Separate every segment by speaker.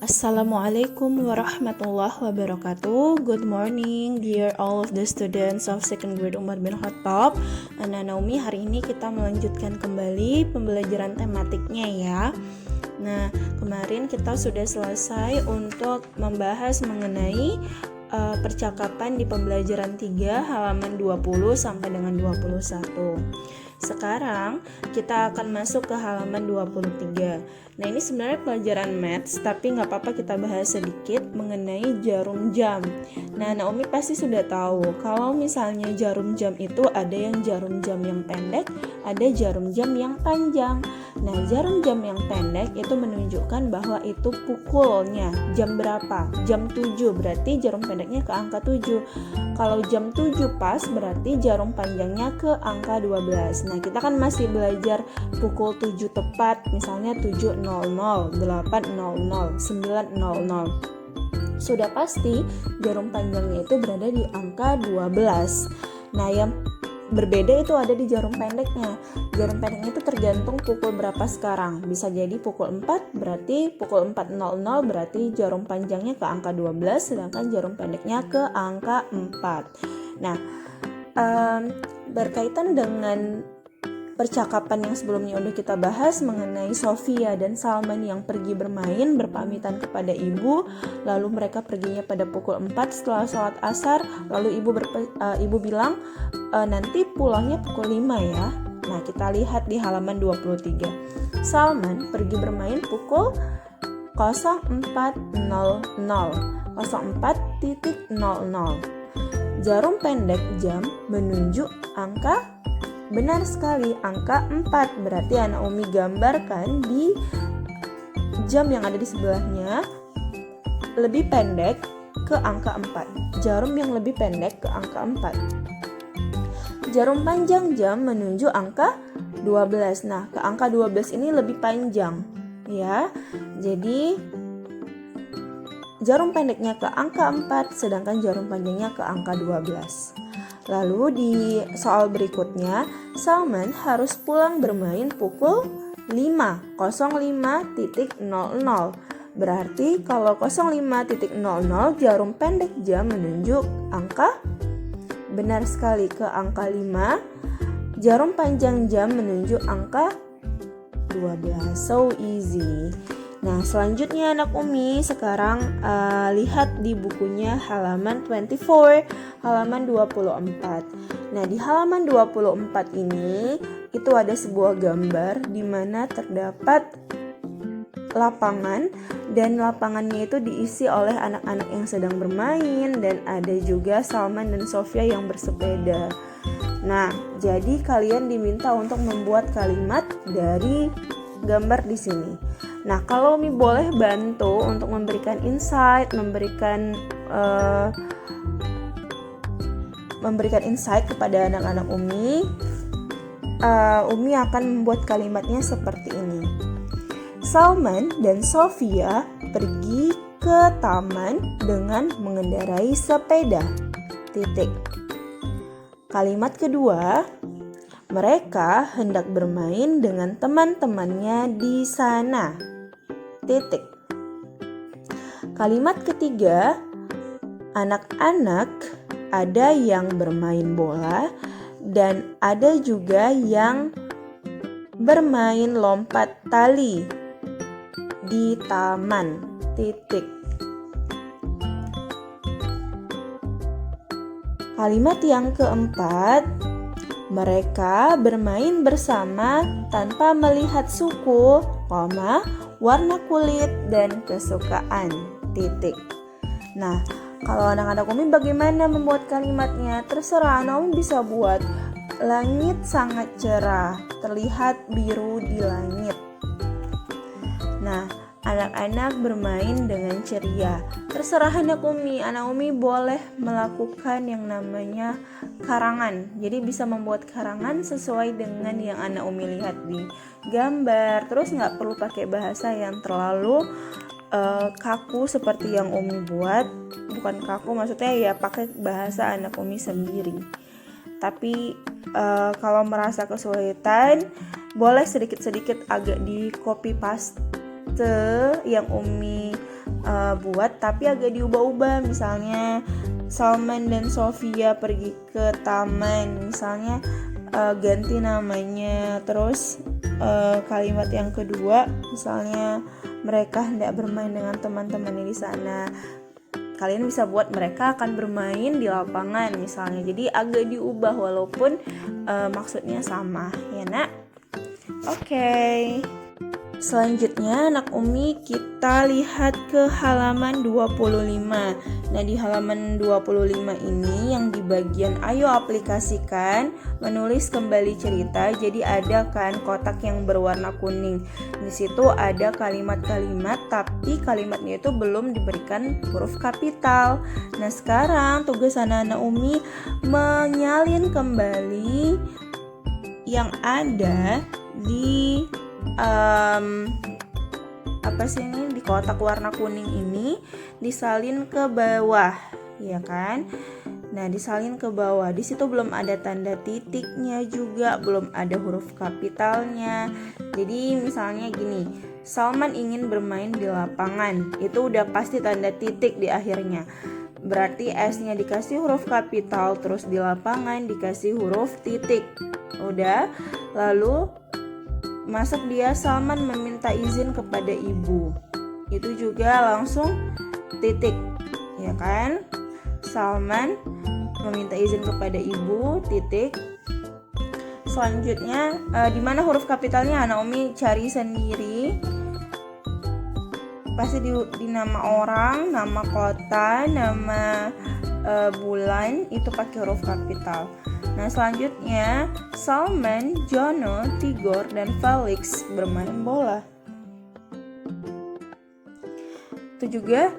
Speaker 1: Assalamualaikum warahmatullahi wabarakatuh. Good morning dear all of the students of second grade Umar bin Khattab. Ana Naomi, hari ini kita melanjutkan kembali pembelajaran tematiknya ya. Nah, kemarin kita sudah selesai untuk membahas mengenai percakapan di pembelajaran 3 halaman 20 sampai dengan 21. Sekarang kita akan masuk ke halaman 23. Nah, ini sebenarnya pelajaran maths, tapi nggak apa-apa kita bahas sedikit mengenai jarum jam. Nah, Naomi pasti sudah tahu kalau misalnya jarum jam itu ada yang jarum jam yang pendek, ada jarum jam yang panjang. Nah, jarum jam yang pendek itu menunjukkan bahwa itu pukulnya jam berapa? Jam 7, berarti jarum pendeknya ke angka 7. Kalau jam 7 pas, berarti jarum panjangnya ke angka 12. Nah, kita kan masih belajar pukul 7 tepat, misalnya 7.00, 8.00, 9.00. Sudah pasti jarum panjangnya itu berada di angka 12. Nah, yang berbeda itu ada di jarum pendeknya. Jarum pendeknya itu tergantung pukul berapa sekarang. Bisa jadi pukul 4, berarti pukul 4.00 berarti jarum panjangnya ke angka 12, sedangkan jarum pendeknya ke angka 4. Nah, berkaitan dengan percakapan yang sebelumnya udah kita bahas mengenai Sofia dan Salman yang pergi bermain, berpamitan kepada ibu, lalu mereka perginya pada pukul 4 setelah sholat asar, lalu ibu bilang nanti pulangnya pukul 5 ya. Nah, kita lihat di halaman 23. Salman pergi bermain pukul 04.00. Jarum pendek jam menunjuk angka, benar sekali, angka 4. Berarti Naomi gambarkan di jam yang ada di sebelahnya lebih pendek ke angka 4. Jarum yang lebih pendek ke angka 4. Jarum panjang jam menunjuk angka 12. Nah, ke angka 12 ini lebih panjang ya. Jadi jarum pendeknya ke angka 4, sedangkan jarum panjangnya ke angka 12. Lalu di soal berikutnya, Salman harus pulang bermain pukul 05.00. Berarti kalau 05.00 jarum pendek jam menunjuk angka, benar sekali, ke angka 5. Jarum panjang jam menunjuk angka 12. So easy. Nah, selanjutnya anak Umi sekarang lihat di bukunya halaman 24, halaman 24. Nah, di halaman 24 ini itu ada sebuah gambar di mana terdapat lapangan, dan lapangannya itu diisi oleh anak-anak yang sedang bermain, dan ada juga Salman dan Sofia yang bersepeda. Nah, jadi kalian diminta untuk membuat kalimat dari gambar di sini. Nah, kalau Umi boleh bantu untuk memberikan insight, memberikan insight kepada anak-anak Umi. Umi akan membuat kalimatnya seperti ini. Salman dan Sofia pergi ke taman dengan mengendarai sepeda. Titik. Kalimat kedua, mereka hendak bermain dengan teman-temannya di sana. Titik. Kalimat ketiga, anak-anak ada yang bermain bola dan ada juga yang bermain lompat tali di taman. Titik. Kalimat yang keempat, mereka bermain bersama tanpa melihat suku, warna kulit, dan kesukaan. Titik. Nah, kalau anak-anak Umi bagaimana membuat kalimatnya? Terserah, Umi bisa buat langit sangat cerah, terlihat biru di langit. Nah, anak-anak bermain dengan ceria. Terserah anak Umi boleh melakukan yang namanya karangan. Jadi bisa membuat karangan sesuai dengan yang anak Umi lihat di gambar. Terus nggak perlu pakai bahasa yang terlalu kaku seperti yang Umi buat. Bukan kaku, maksudnya ya pakai bahasa anak Umi sendiri. Tapi kalau merasa kesulitan, boleh sedikit-sedikit agak di copy paste yang Umi buat, tapi agak diubah-ubah. Misalnya Salman dan Sofia pergi ke taman, misalnya ganti namanya. Terus kalimat yang kedua, misalnya mereka hendak bermain dengan teman-temannya di sana. Kalian bisa buat mereka akan bermain di lapangan misalnya. Jadi agak diubah walaupun maksudnya sama, ya nak? Oke. Selanjutnya anak Umi kita lihat ke halaman 25. Nah di halaman 25 ini yang di bagian ayo aplikasikan menulis kembali cerita. Jadi ada kan kotak yang berwarna kuning. Di situ ada kalimat-kalimat tapi kalimatnya itu belum diberikan huruf kapital. Nah sekarang tugas anak-anak Umi menyalin kembali yang ada di di kotak warna kuning ini, disalin ke bawah, ya kan? Nah, disalin ke bawah. Di situ belum ada tanda titiknya juga, belum ada huruf kapitalnya. Jadi misalnya gini, Salman ingin bermain di lapangan. Itu udah pasti tanda titik di akhirnya. Berarti S-nya dikasih huruf kapital, terus di lapangan dikasih huruf titik. Udah, lalu masuk dia Salman meminta izin kepada ibu. Itu juga langsung titik, ya kan? Salman meminta izin kepada ibu, titik. Selanjutnya di mana huruf kapitalnya anak Umi cari sendiri. Pasti di nama orang, nama kota, nama bulan itu pakai huruf kapital. Nah selanjutnya Salman, Jono, Tigor, dan Felix bermain bola. Itu juga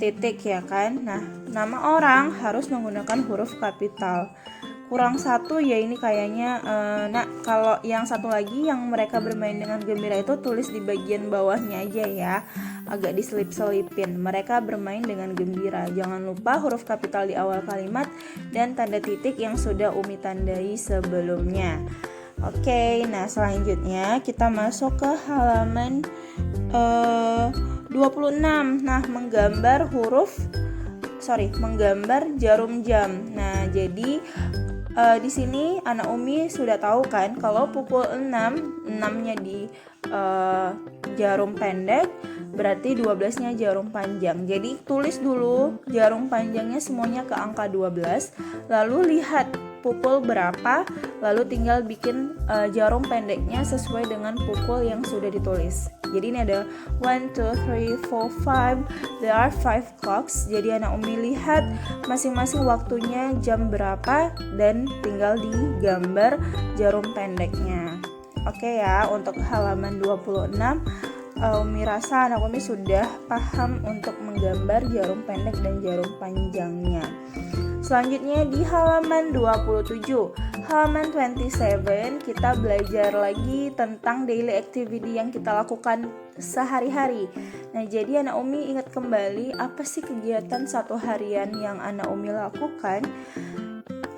Speaker 1: titik ya kan. Nah nama orang harus menggunakan huruf kapital. Kurang satu ya ini kayaknya. Nah kalau yang satu lagi yang mereka bermain dengan gembira itu tulis di bagian bawahnya aja ya, agak diselip-selipin. Mereka bermain dengan gembira. Jangan lupa huruf kapital di awal kalimat dan tanda titik yang sudah Umi tandai sebelumnya. Oke, nah selanjutnya kita masuk ke halaman 26. Nah menggambar jarum jam. Nah jadi di sini anak Umi sudah tahu kan kalau pukul 6-nya di jarum pendek, berarti 12-nya jarum panjang. Jadi tulis dulu jarum panjangnya semuanya ke angka 12, lalu lihat pukul berapa, lalu tinggal bikin jarum pendeknya sesuai dengan pukul yang sudah ditulis. Jadi ini ada 1, 2, 3, 4, 5. There are 5 clocks. Jadi anak Umi lihat masing-masing waktunya jam berapa dan tinggal digambar jarum pendeknya. Oke ya, untuk halaman 26 Umi rasa anak Umi sudah paham untuk menggambar jarum pendek dan jarum panjangnya. Selanjutnya di halaman 27, halaman 27 kita belajar lagi tentang daily activity yang kita lakukan sehari-hari. Nah jadi anak Umi ingat kembali apa sih kegiatan satu harian yang anak Umi lakukan.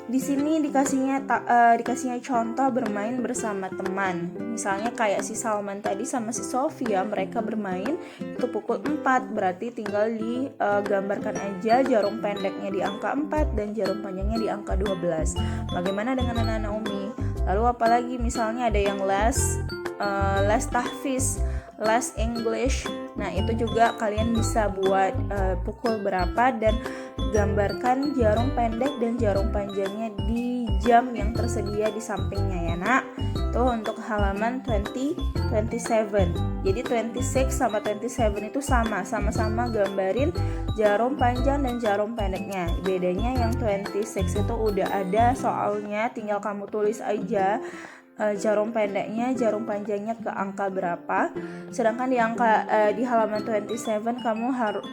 Speaker 1: Di sini dikasihnya contoh bermain bersama teman. Misalnya kayak si Salman tadi sama si Sofia, mereka bermain itu pukul 4, berarti tinggal digambarkan aja jarum pendeknya di angka 4 dan jarum panjangnya di angka 12. Bagaimana dengan anak-anak Umi? Lalu apalagi misalnya ada yang les tahfiz, les English. Nah itu juga kalian bisa buat pukul berapa dan gambarkan jarum pendek dan jarum panjangnya di jam yang tersedia di sampingnya ya nak. Itu untuk halaman 27. Jadi 26 sama 27 itu sama-sama gambarin jarum panjang dan jarum pendeknya. Bedanya yang 26 itu udah ada soalnya, tinggal kamu tulis aja jarum pendeknya, jarum panjangnya ke angka berapa. Sedangkan di halaman 27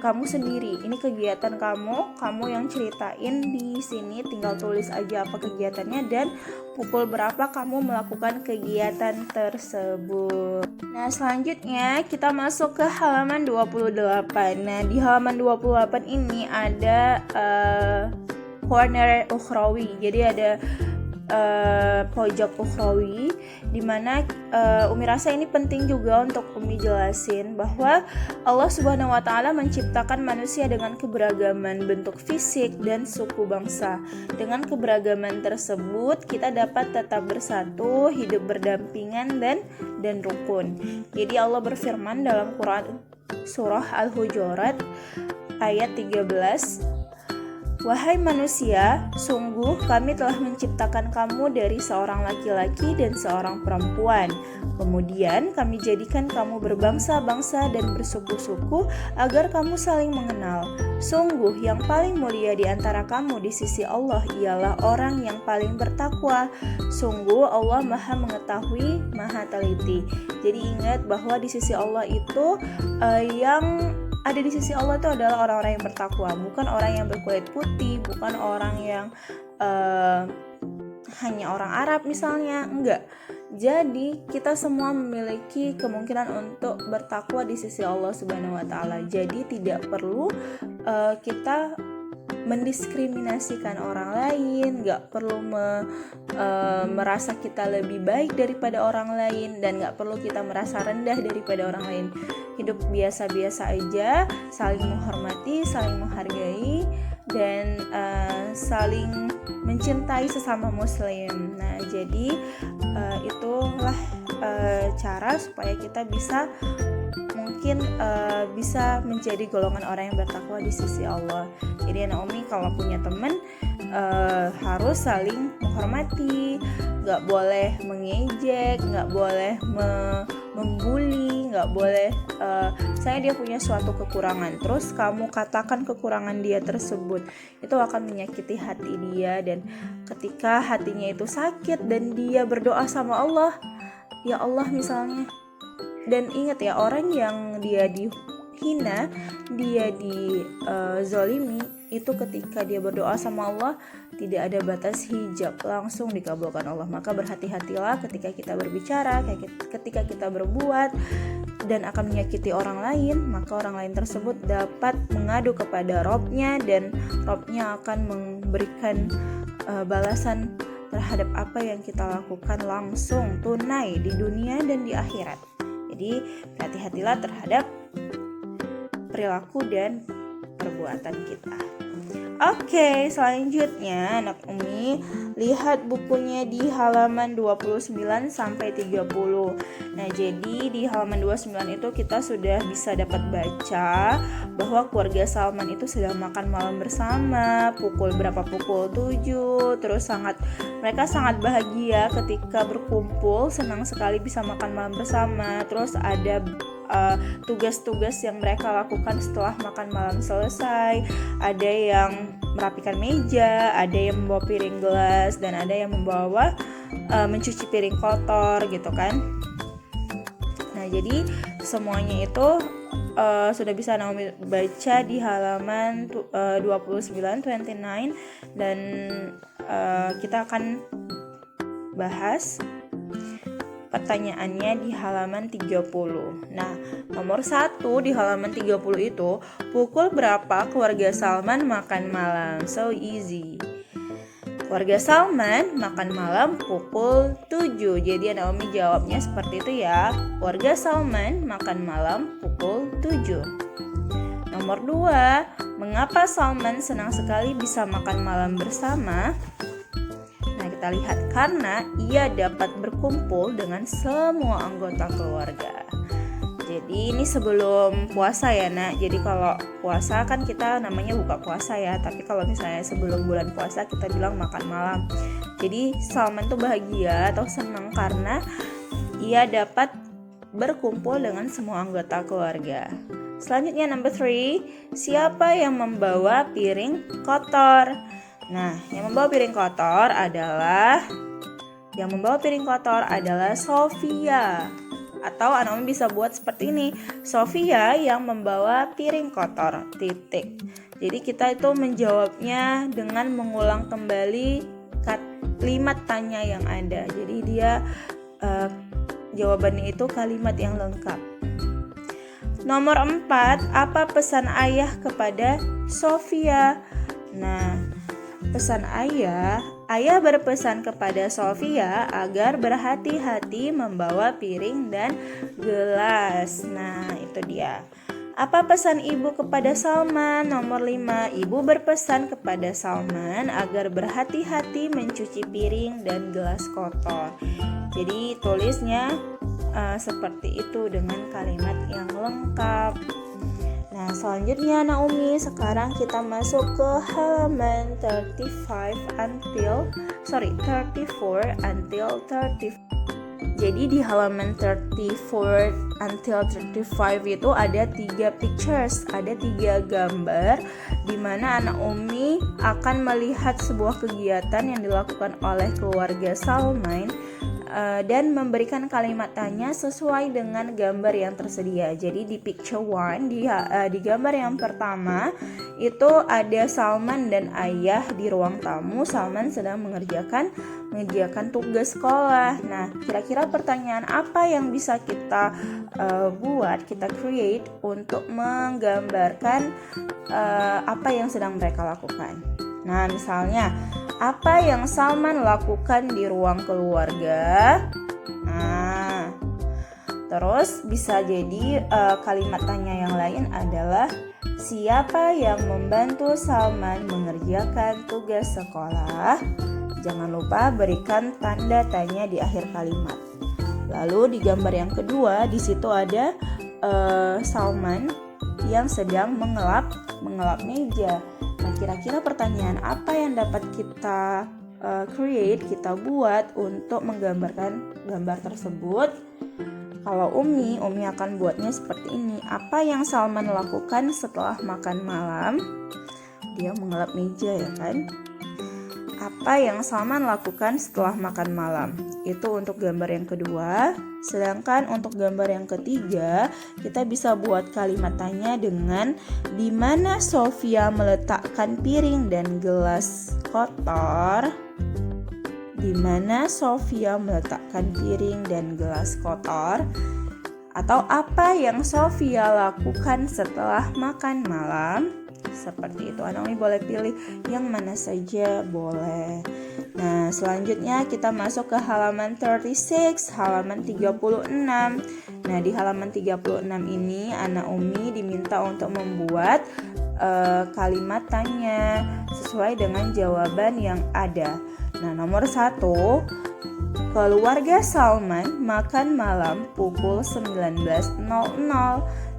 Speaker 1: kamu sendiri. Ini kegiatan kamu yang ceritain di sini, tinggal tulis aja apa kegiatannya dan pukul berapa kamu melakukan kegiatan tersebut. Nah, selanjutnya kita masuk ke halaman 28. Nah, di halaman 28 ini ada corner ukhrawi. Jadi ada pojok ukhrawi, dimana Umi rasa ini penting juga untuk Umi jelasin bahwa Allah Subhanahu wa Ta'ala menciptakan manusia dengan keberagaman bentuk fisik dan suku bangsa. Dengan keberagaman tersebut kita dapat tetap bersatu, hidup berdampingan dan rukun. Jadi Allah berfirman dalam Quran surah Al-Hujurat ayat 13, "Wahai manusia, sungguh kami telah menciptakan kamu dari seorang laki-laki dan seorang perempuan. Kemudian kami jadikan kamu berbangsa-bangsa dan bersuku-suku agar kamu saling mengenal. Sungguh yang paling mulia di antara kamu di sisi Allah ialah orang yang paling bertakwa. Sungguh Allah Maha mengetahui, Maha teliti." Jadi ingat bahwa di sisi Allah itu yang ada di sisi Allah itu adalah orang-orang yang bertakwa, bukan orang yang berkulit putih, bukan orang yang hanya orang Arab misalnya, enggak. Jadi kita semua memiliki kemungkinan untuk bertakwa di sisi Allah Subhanahu wa Ta'ala. Jadi tidak perlu kita mendiskriminasikan orang lain, nggak perlu merasa kita lebih baik daripada orang lain, dan nggak perlu kita merasa rendah daripada orang lain. Hidup biasa-biasa aja, saling menghormati, saling menghargai, dan saling mencintai sesama muslim. Nah, jadi itulah cara supaya kita bisa bisa menjadi golongan orang yang bertakwa di sisi Allah. Jadi anak Umi kalau punya teman harus saling menghormati, nggak boleh mengejek, nggak boleh membuli, nggak boleh saya dia punya suatu kekurangan terus kamu katakan kekurangan dia tersebut, itu akan menyakiti hati dia. Dan ketika hatinya itu sakit dan dia berdoa sama Allah, ya Allah misalnya, dan ingat ya, orang yang dia dihina, dia dizolimi, itu ketika dia berdoa sama Allah tidak ada batas hijab, langsung dikabulkan Allah. Maka berhati-hatilah ketika kita berbicara, ketika kita berbuat dan akan menyakiti orang lain, maka orang lain tersebut dapat mengadu kepada Robnya, dan Robnya akan memberikan balasan terhadap apa yang kita lakukan langsung tunai di dunia dan di akhirat. Jadi berhati-hatilah terhadap perilaku dan perbuatan kita. Oke, selanjutnya anak Umi lihat bukunya di halaman 29 sampai 30. Nah, jadi di halaman 29 itu kita sudah bisa dapat baca bahwa keluarga Salman itu sedang makan malam bersama, pukul 7, terus mereka sangat bahagia ketika berkumpul, senang sekali bisa makan malam bersama. Terus ada tugas-tugas yang mereka lakukan setelah makan malam selesai. Ada yang merapikan meja, ada yang membawa piring gelas, dan ada yang membawa mencuci piring kotor gitu kan. Nah, jadi semuanya itu sudah bisa Naomi baca di halaman 29 dan kita akan bahas pertanyaannya di halaman 30. Nah, nomor 1 di halaman 30 itu, pukul berapa keluarga Salman makan malam? So easy. Keluarga Salman makan malam pukul 7. Jadi Naomi jawabnya seperti itu ya. Keluarga Salman makan malam pukul 7. Nomor 2, mengapa Salman senang sekali bisa makan malam bersama? Kita lihat, karena ia dapat berkumpul dengan semua anggota keluarga. Jadi ini sebelum puasa ya nak. Jadi kalau puasa kan kita namanya buka puasa ya, tapi kalau misalnya sebelum bulan puasa kita bilang makan malam. Jadi Salman tuh bahagia atau senang karena ia dapat berkumpul dengan semua anggota keluarga. Selanjutnya number 3, siapa yang membawa piring kotor? Nah, yang membawa piring kotor adalah Sofia. Atau Naomi bisa buat seperti ini, Sofia yang membawa piring kotor, titik. Jadi kita itu menjawabnya dengan mengulang kembali kalimat tanya yang ada. Jadi dia jawabannya itu kalimat yang lengkap. Nomor 4, apa pesan ayah kepada Sofia? Nah, pesan ayah Ayah berpesan kepada Sofia agar berhati-hati membawa piring dan gelas. Nah, itu dia. Apa pesan ibu kepada Salman? Nomor 5, ibu berpesan kepada Salman agar berhati-hati mencuci piring dan gelas kotor. Jadi tulisnya seperti itu dengan kalimat yang lengkap. Nah, selanjutnya Naomi, sekarang kita masuk ke halaman 34 until 35. Jadi di halaman 34 until 35 itu ada 3 pictures, ada 3 gambar di mana Naomi akan melihat sebuah kegiatan yang dilakukan oleh keluarga Salman dan memberikan kalimat tanya sesuai dengan gambar yang tersedia. Jadi di picture 1, di gambar yang pertama itu ada Salman dan ayah di ruang tamu. Salman sedang mengerjakan tugas sekolah. Nah, kira-kira pertanyaan apa yang bisa kita kita create untuk menggambarkan apa yang sedang mereka lakukan. Nah, misalnya, apa yang Salman lakukan di ruang keluarga? Nah, terus bisa jadi kalimat tanya yang lain adalah siapa yang membantu Salman mengerjakan tugas sekolah? Jangan lupa berikan tanda tanya di akhir kalimat. Lalu di gambar yang kedua, di situ ada Salman yang sedang mengelap meja. Nah, kira-kira pertanyaan apa yang dapat kita kita buat untuk menggambarkan gambar tersebut? Kalau Umi akan buatnya seperti ini. Apa yang Salman lakukan setelah makan malam? Dia mengelap meja, ya kan? Apa yang Salman lakukan setelah makan malam? Itu untuk gambar yang kedua. Sedangkan untuk gambar yang ketiga, kita bisa buat kalimat tanya dengan di mana Sofia meletakkan piring dan gelas kotor. Di mana Sofia meletakkan piring dan gelas kotor? Atau apa yang Sofia lakukan setelah makan malam? Seperti itu. Naomi boleh pilih yang mana saja boleh. Nah, selanjutnya kita masuk ke halaman 36, halaman 36. Nah, di halaman 36 ini Naomi diminta untuk membuat kalimat tanya sesuai dengan jawaban yang ada. Nah, nomor 1, keluarga Salman makan malam pukul 19.00.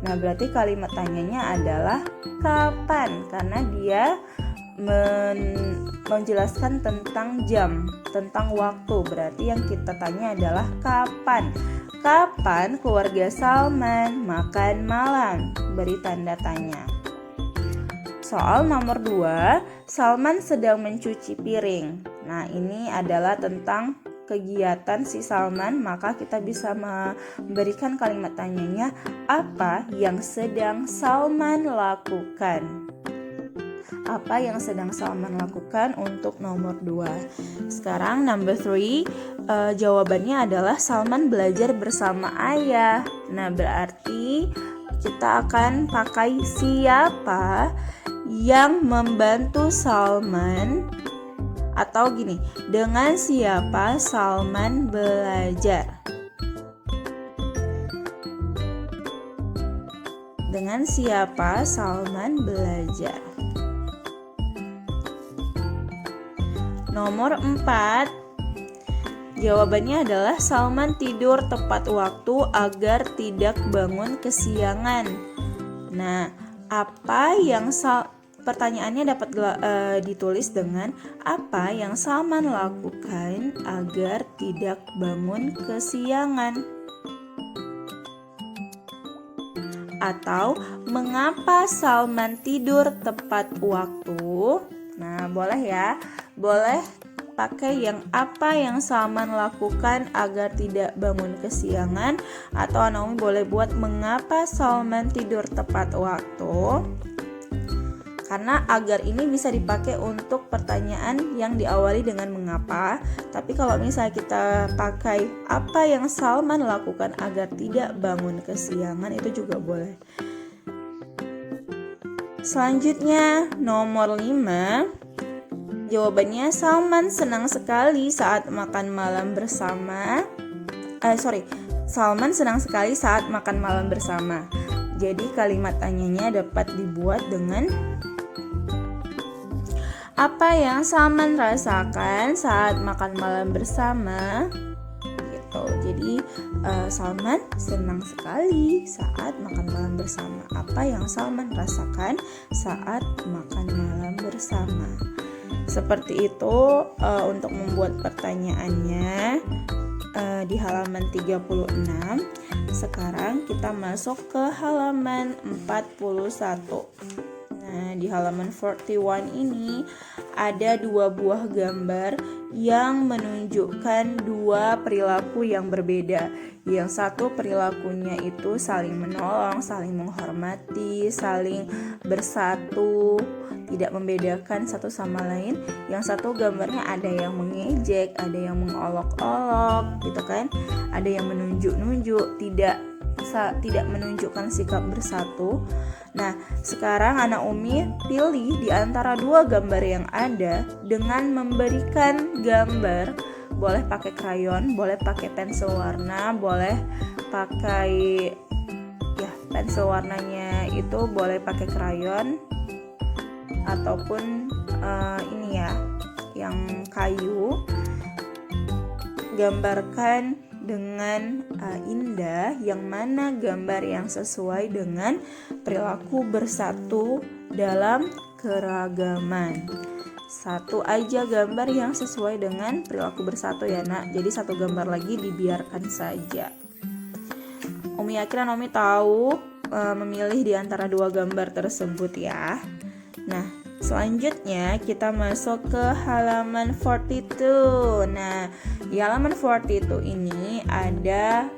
Speaker 1: Nah, berarti kalimat tanyanya adalah kapan? Karena dia menjelaskan tentang jam, tentang waktu. Berarti yang kita tanya adalah kapan? Kapan keluarga Salman makan malam? Beri tanda tanya. Soal nomor 2, Salman sedang mencuci piring. Nah, ini adalah tentang kegiatan si Salman, maka kita bisa memberikan kalimat tanyanya, apa yang sedang Salman lakukan? Apa yang sedang Salman lakukan untuk nomor 2. Sekarang number 3, jawabannya adalah Salman belajar bersama ayah. Nah, berarti kita akan pakai siapa yang membantu Salman, atau gini, dengan siapa Salman belajar? Dengan siapa Salman belajar? Nomor 4, jawabannya adalah Salman tidur tepat waktu agar tidak bangun kesiangan. Nah, apa yang pertanyaannya dapat ditulis dengan apa yang Salman lakukan agar tidak bangun kesiangan? Atau mengapa Salman tidur tepat waktu? Nah, boleh ya. Boleh pakai yang apa yang Salman lakukan agar tidak bangun kesiangan, atau Naomi boleh buat mengapa Salman tidur tepat waktu. Karena agar ini bisa dipakai untuk pertanyaan yang diawali dengan mengapa. Tapi kalau misalnya kita pakai apa yang Salman lakukan agar tidak bangun kesiangan, itu juga boleh. Selanjutnya nomor 5, Jawabannya Salman senang sekali saat makan malam bersama. Salman senang sekali saat makan malam bersama. Jadi kalimat tanyanya dapat dibuat dengan apa yang Salman rasakan saat makan malam bersama. Gitu. Jadi Salman senang sekali saat makan malam bersama. Apa yang Salman rasakan saat makan malam bersama. Seperti itu untuk membuat pertanyaannya di halaman 36. Sekarang kita masuk ke halaman 41. Nah, di halaman 41 ini ada 2 buah gambar yang menunjukkan 2 perilaku yang berbeda. Yang satu perilakunya itu saling menolong, saling menghormati, saling bersatu, tidak membedakan satu sama lain. Yang satu gambarnya ada yang mengejek, ada yang mengolok-olok, gitu kan? Ada yang menunjuk-nunjuk, tidak menunjukkan sikap bersatu. Nah, sekarang Anak Umi pilih di antara 2 gambar yang ada dengan memberikan gambar. Boleh pakai krayon, boleh pakai pensil warna, boleh pakai pensil warnanya itu boleh pakai krayon ataupun yang kayu. Gambarkan dengan indah yang mana gambar yang sesuai dengan perilaku bersatu dalam keragaman. Satu aja gambar yang sesuai dengan perilaku bersatu ya nak. Jadi satu gambar lagi dibiarkan saja. Umi yakin Umi tahu memilih di antara 2 gambar tersebut ya. Nah, selanjutnya kita masuk ke halaman 42. Nah, di halaman 42 ini ada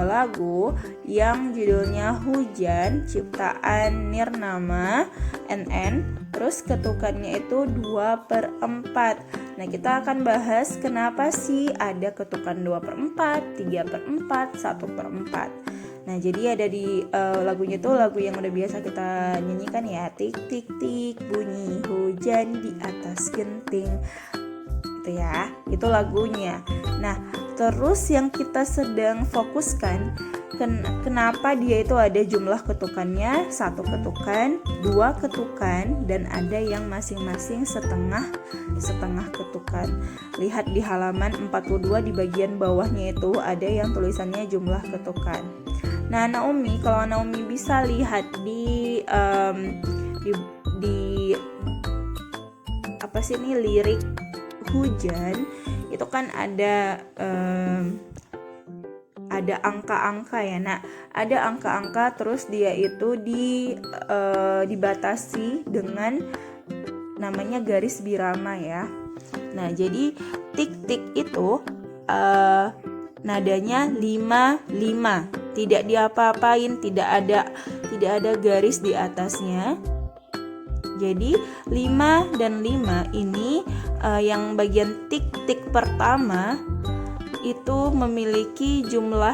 Speaker 1: lagu yang judulnya Hujan ciptaan Nirnama NN. Terus ketukannya itu 2/4. Nah, kita akan bahas kenapa sih ada ketukan 2/4, 3/4, 1/4. Nah, jadi ada di lagunya tuh lagu yang udah biasa kita nyanyikan ya. Tik tik tik bunyi hujan di atas genting. Itu ya, itu lagunya. Nah, terus yang kita sedang fokuskan kenapa dia itu ada jumlah ketukannya 1 ketukan, 2 ketukan, dan ada yang masing-masing setengah ketukan. Lihat di halaman 42 di bagian bawahnya itu ada yang tulisannya jumlah ketukan. Nah, Naomi, kalau Naomi bisa lihat di apa sih ini lirik hujan itu kan ada angka-angka ya. Nah, ada angka-angka terus dia itu dibatasi dengan namanya garis birama ya. Nah, jadi tik-tik itu nadanya 5-5. Tidak diapa-apain, tidak ada garis di atasnya. Jadi 5 dan 5 ini yang bagian tik-tik pertama itu memiliki jumlah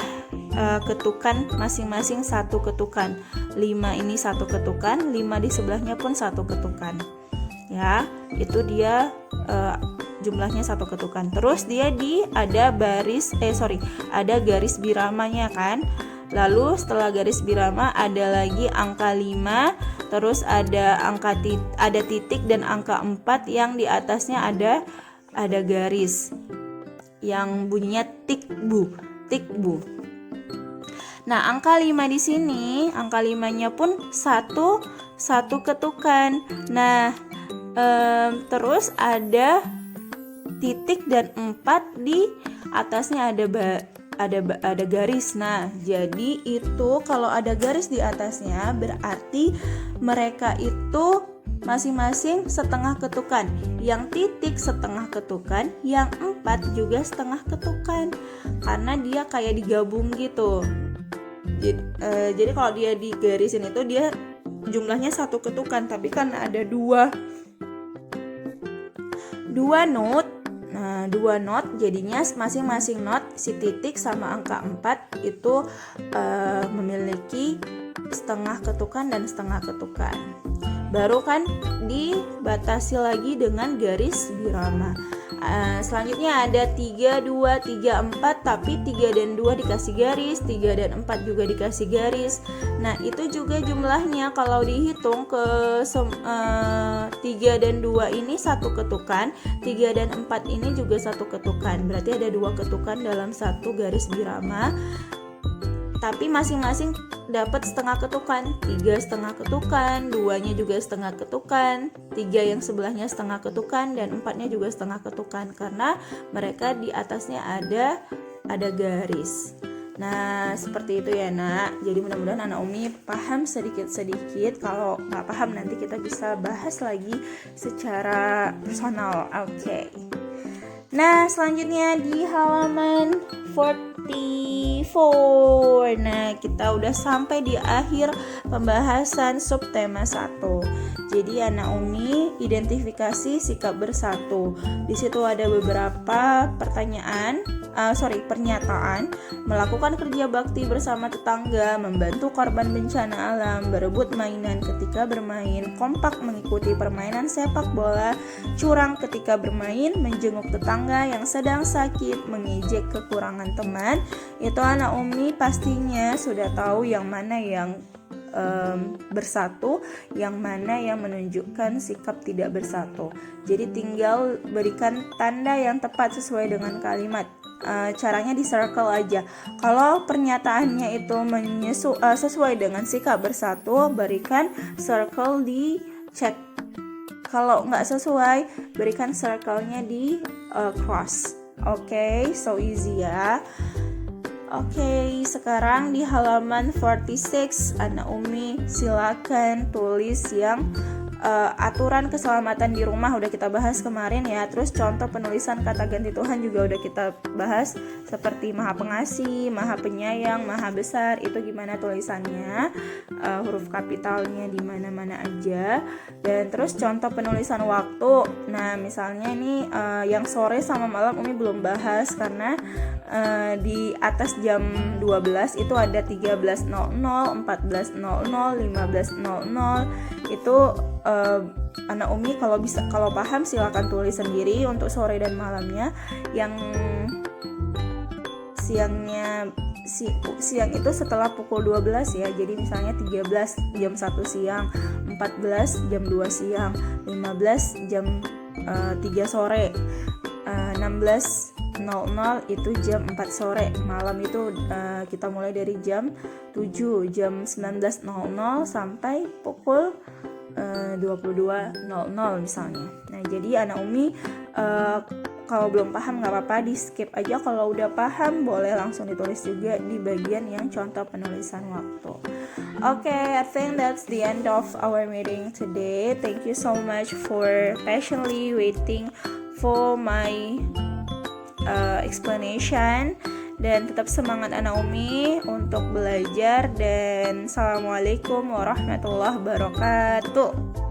Speaker 1: ketukan masing-masing 1 ketukan. 5 ini 1 ketukan, 5 di sebelahnya pun 1 ketukan. Ya, itu dia jumlahnya 1 ketukan. Terus dia ada garis biramanya kan. Lalu setelah garis birama ada lagi angka 5, terus ada titik dan angka 4 yang di atasnya ada garis yang bunyinya tikbu. Nah, angka 5 di sini, angka 5-nya pun 1 ketukan. Nah, terus ada titik dan 4 di atasnya ada garis. Nah, jadi itu kalau ada garis di atasnya berarti mereka itu masing-masing setengah ketukan. Yang titik setengah ketukan, yang 4 juga setengah ketukan. Karena dia kayak digabung gitu. Jadi kalau dia digarisin itu dia jumlahnya 1 ketukan, tapi kan ada 2 note. Nah, 2 not jadinya masing-masing not si titik sama angka 4 itu memiliki setengah ketukan dan setengah ketukan. baru kan dibatasi lagi dengan garis birama. Selanjutnya ada 3, 2, 3, 4, tapi 3 dan 2 dikasih garis, 3 dan 4 juga dikasih garis. Nah itu juga jumlahnya kalau dihitung ke 3 dan 2 ini satu ketukan, 3 dan 4 ini juga satu ketukan. Berarti ada 2 ketukan dalam satu garis birama, tapi masing-masing dapat setengah ketukan, 3 setengah ketukan, 2-nya juga setengah ketukan, 3 yang sebelahnya setengah ketukan, dan 4-nya juga setengah ketukan karena mereka di atasnya ada garis. Nah seperti itu ya nak. Jadi mudah-mudahan anak Umi paham sedikit-sedikit. Kalau nggak paham nanti kita bisa bahas lagi secara personal. Oke. Nah selanjutnya di halaman 44. Nah kita udah sampai di akhir pembahasan subtema 1. Jadi anak Umi identifikasi sikap bersatu. Di situ ada beberapa pernyataan: melakukan kerja bakti bersama tetangga, membantu korban bencana alam, berebut mainan ketika bermain, kompak mengikuti permainan sepak bola, curang ketika bermain, menjenguk tetangga yang sedang sakit, mengejek kekurangan teman. Itu anak Umi pastinya sudah tahu yang mana yang bersatu, yang mana yang menunjukkan sikap tidak bersatu. Jadi tinggal berikan tanda yang tepat sesuai dengan kalimat. Caranya di circle aja. Kalau pernyataannya itu sesuai dengan sikap bersatu, berikan circle di chat. Kalau nggak sesuai, berikan circle-nya di cross. Oke, so easy ya. Oke, sekarang di halaman 46, anak Umi silakan tulis yang aturan keselamatan di rumah udah kita bahas kemarin ya. Terus contoh penulisan kata ganti Tuhan juga udah kita bahas, seperti Maha Pengasih, Maha Penyayang, Maha Besar, itu gimana tulisannya, huruf kapitalnya di mana-mana aja. Dan terus contoh penulisan waktu. Nah misalnya ini yang sore sama malam Umi belum bahas karena di atas jam 12 itu ada 13.00, 14.00, 15.00. Itu anak Umi kalau paham silakan tulis sendiri untuk sore dan malamnya. Yang siang itu setelah pukul 12 ya. Jadi misalnya 13 jam 1 siang, 14 jam 2 siang, 15 jam 3 sore, 16.00 itu jam 4 sore. Malam itu kita mulai dari jam 7, jam 19.00 sampai pukul 22.00 misalnya. Nah jadi anak Umi kalau belum paham nggak apa-apa, di skip aja. Kalau udah paham boleh langsung ditulis juga di bagian yang contoh penulisan waktu. Okay, I think that's the end of our meeting today. Thank you so much for patiently waiting for my explanation. Dan tetap semangat anak Umi untuk belajar. Dan assalamualaikum warahmatullahi wabarakatuh.